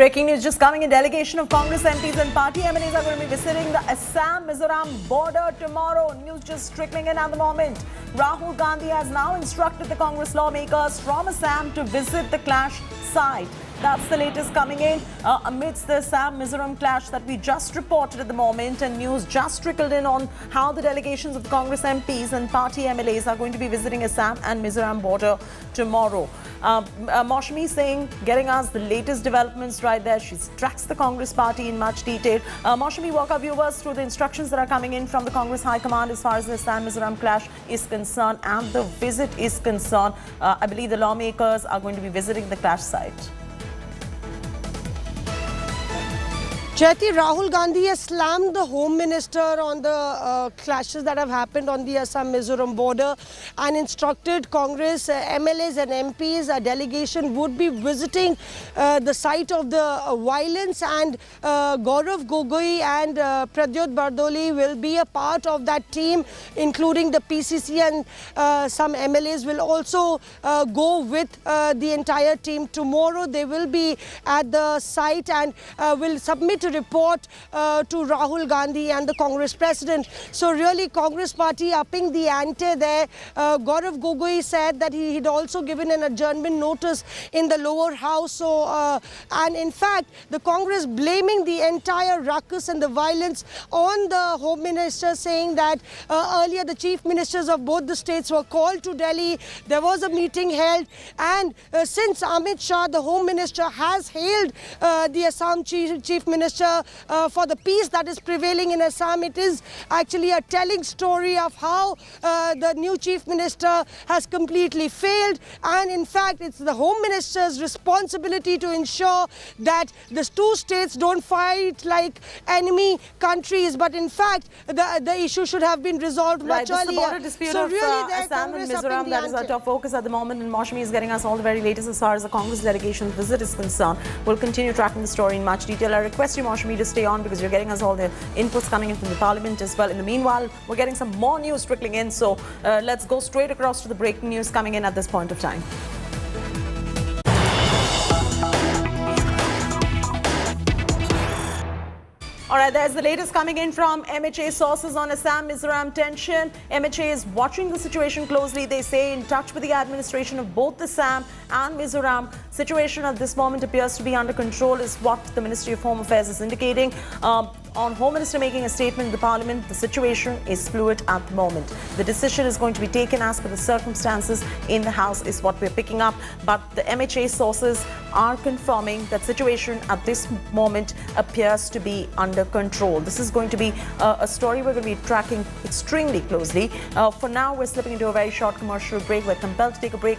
Breaking news just coming. A delegation of Congress MPs and party MLAs are going to be visiting the Assam-Mizoram border tomorrow. News just trickling in at the moment. Rahul Gandhi has now instructed the Congress lawmakers from Assam to visit the clash site. That's the latest coming in amidst the Assam-Mizoram clash that we just reported at the moment, and news just trickled in on how the delegations of the Congress MPs and party MLAs are going to be visiting Assam and Mizoram border tomorrow. Maushami Singh getting us the latest developments right there. She tracks the Congress party in much detail. Maushami, walk our viewers through the instructions that are coming in from the Congress High Command as far as the Assam-Mizoram clash is concerned and the visit is concerned. I believe the lawmakers are going to be visiting the clash site. Jyoti, Rahul Gandhi has slammed the Home Minister on the clashes that have happened on the Assam-Mizoram border and instructed Congress MLAs and MPs, a delegation would be visiting the site of the violence, and Gaurav Gogoi and Pradyot Bardoli will be a part of that team, including the PCC, and some MLAs will also go with the entire team. Tomorrow they will be at the site and will submit a report to Rahul Gandhi and the Congress president. So really Congress party upping the ante there. Gaurav Gogoi said that he had also given an adjournment notice in the lower house. So and in fact the Congress blaming the entire ruckus and the violence on the Home Minister, saying that earlier the chief ministers of both the states were called to Delhi. There was a meeting held, and since Amit Shah, the Home Minister, has hailed the Assam chief minister for the peace that is prevailing in Assam, it is actually a telling story of how the new chief minister has completely failed. And in fact, it's the Home Minister's responsibility to ensure that the two states don't fight like enemy countries, but in fact the issue should have been resolved much earlier. This is the border dispute so of really Assam and Mizoram that is our top focus at the moment, and Maushami is getting us all the very latest as far as the Congress delegation's visit is concerned. We'll continue tracking the story in much detail. I request you, Maushami, to stay on because you're getting us all the inputs coming in from the Parliament as well. In the meanwhile, we're getting some more news trickling in, so let's go straight across to the breaking news coming in at this point of time. All right, there's the latest coming in from MHA sources on Assam-Mizoram tension. MHA is watching the situation closely. They say in touch with the administration of both Assam and Mizoram. Situation at this moment appears to be under control, is what the Ministry of Home Affairs is indicating. On Home Minister making a statement in the Parliament, the situation is fluid at the moment. The decision is going to be taken as per the circumstances in the House is what we're picking up. But the MHA sources are confirming that situation at this moment appears to be under control. This is going to be a story we're going to be tracking extremely closely. For now, we're slipping into a very short commercial break. We're compelled to take a break.